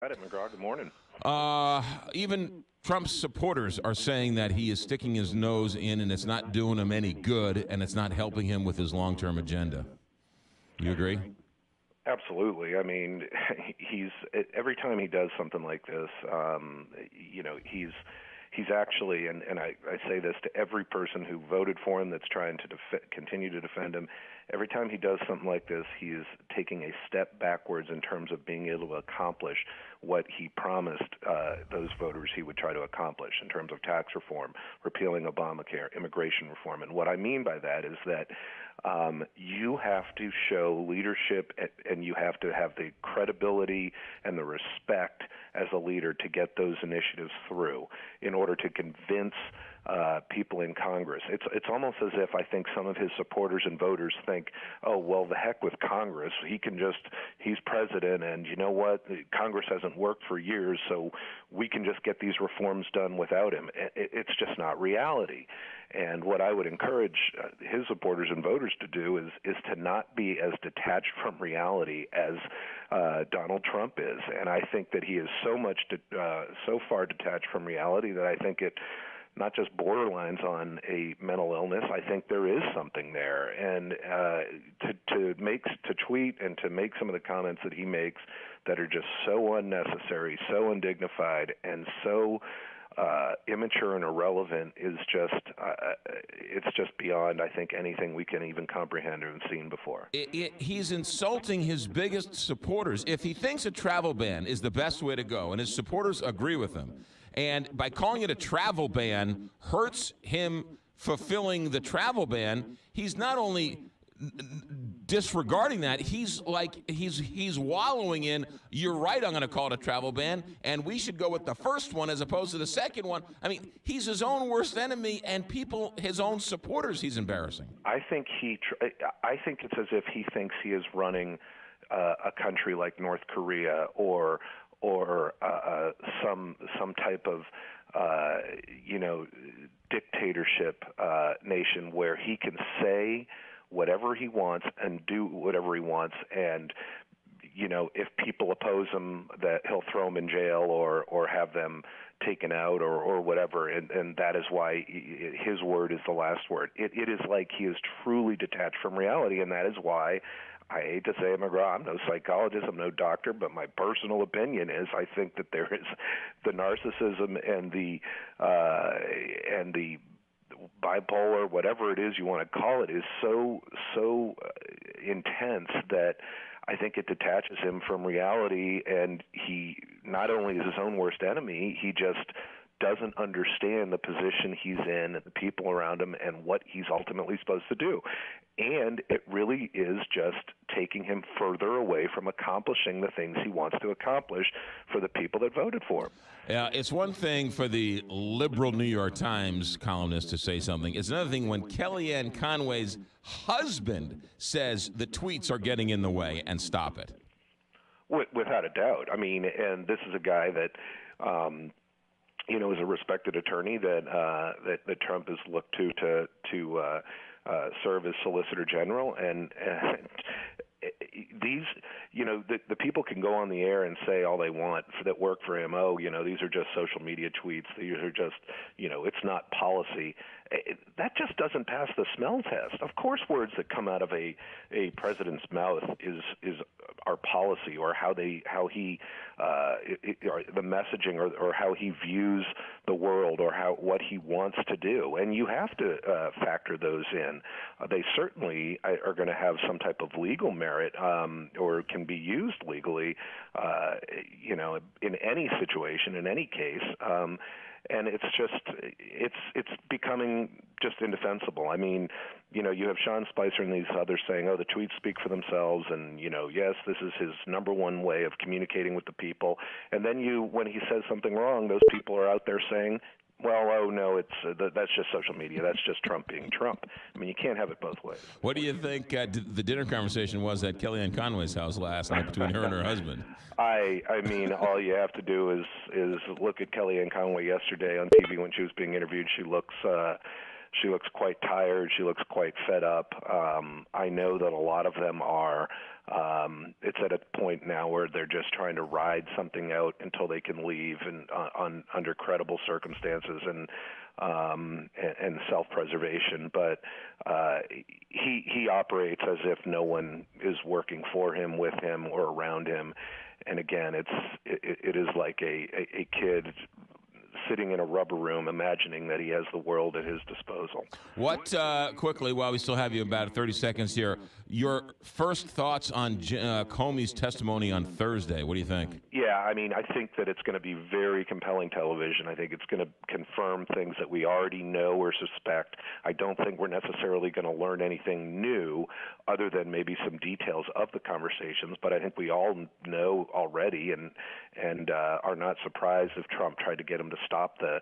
Got it, McGraw. Good morning. Even Trump's supporters are saying that he is sticking his nose in and it's not doing him any good and it's not helping him with his long-term agenda. You agree? Absolutely. I mean, he's every time he does something like this, he's actually, and I say this to every person who voted for him that's trying to continue to defend him. Every time he does something like this, he is taking a step backwards in terms of being able to accomplish what he promised those voters he would try to accomplish in terms of tax reform, repealing Obamacare, immigration reform. And what I mean by that is that you have to show leadership and you have to have the credibility and the respect as a leader to get those initiatives through in order to convince people in Congress. It's almost as if I think some of his supporters and voters think, oh, well, the heck with Congress. He's president, and you know what? Congress hasn't worked for years, so we can just get these reforms done without him. It's just not reality. And what I would encourage his supporters and voters to do is to not be as detached from reality as Donald Trump is. And I think that he is so far detached from reality that I think it not just borderlines on a mental illness. I think there is something there, and to tweet and to make some of the comments that he makes that are just so unnecessary, so undignified, and so immature and irrelevant is it's just beyond, I think, anything we can even comprehend or have seen before. He's insulting his biggest supporters. If he thinks a travel ban is the best way to go, and his supporters agree with him, and by calling it a travel ban hurts him fulfilling the travel ban, he's not only disregarding that, he's wallowing in, you're right, I'm going to call it a travel ban, and we should go with the first one as opposed to the second one. I mean, he's his own worst enemy, and his own supporters, he's embarrassing. I think it's as if he thinks he is running a country like North Korea or some type of dictatorship nation where he can say whatever he wants and do whatever he wants, and if people oppose him, that he'll throw them in jail or have them taken out or whatever, and that is why his word is the last word. It is like he is truly detached from reality, and that is why, I hate to say it, McGraw, I'm no psychologist, I'm no doctor, but my personal opinion is I think that there is the narcissism and the bipolar, whatever it is you want to call it, is so intense that I think it detaches him from reality, and he not only is his own worst enemy, he just doesn't understand the position he's in and the people around him and what he's ultimately supposed to do. And it really is just taking him further away from accomplishing the things he wants to accomplish for the people that voted for him. Yeah, it's one thing for the liberal New York Times columnist to say something. It's another thing when Kellyanne Conway's husband says the tweets are getting in the way and stop it. Without a doubt. I mean, and this is a guy that is a respected attorney that Trump has looked to serve as Solicitor General, and these, the people can go on the air and say all they want that work for him. Oh, these are just social media tweets. These are just, it's not policy. That just doesn't pass the smell test. Of course, words that come out of a president's mouth is our policy, or the messaging, or how he views the world, or what he wants to do, and you have to factor those in. They certainly are going to have some type of legal merit, or can be used legally, in any situation, in any case. And it's becoming just indefensible. I mean, you have Sean Spicer and these others saying, oh, the tweets speak for themselves, and, yes, this is his number one way of communicating with the people. And then when he says something wrong, those people are out there saying, well, oh, no, that's just social media. That's just Trump being Trump. I mean, you can't have it both ways. What do you think the dinner conversation was at Kellyanne Conway's house last night between her and her husband? I mean, all you have to do is look at Kellyanne Conway yesterday on TV when she was being interviewed. She looks quite tired. She looks quite fed up. I know that a lot of them are It's at a point now where they're just trying to ride something out until they can leave, and under credible circumstances and self-preservation. But he operates as if no one is working for him, with him, or around him. And again, it is like a kid sitting in a rubber room imagining that he has the world at his disposal. What, quickly, while we still have you about 30 seconds here, your first thoughts on Comey's testimony on Thursday? What do you think? Yeah, I mean, I think that it's going to be very compelling television. I think it's going to confirm things that we already know or suspect. I don't think we're necessarily going to learn anything new other than maybe some details of the conversations, but I think we all know already and are not surprised if Trump tried to get him to stop the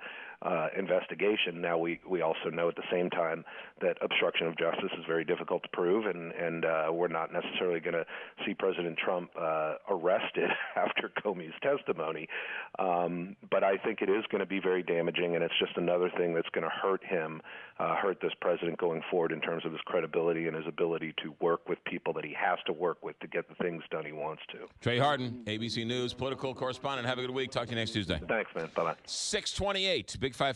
investigation. Now, we also know at the same time that obstruction of justice is very difficult to prove, and we're not necessarily going to see President Trump arrested after Comey's testimony. But I think it is going to be very damaging, and it's just another thing that's going to hurt him, hurt this president going forward in terms of his credibility and his ability to work with people that he has to work with to get the things done he wants to. Trey Harden, ABC News political correspondent. Have a good week. Talk to you next Tuesday. Thanks, man. Bye-bye. 628, Big 5.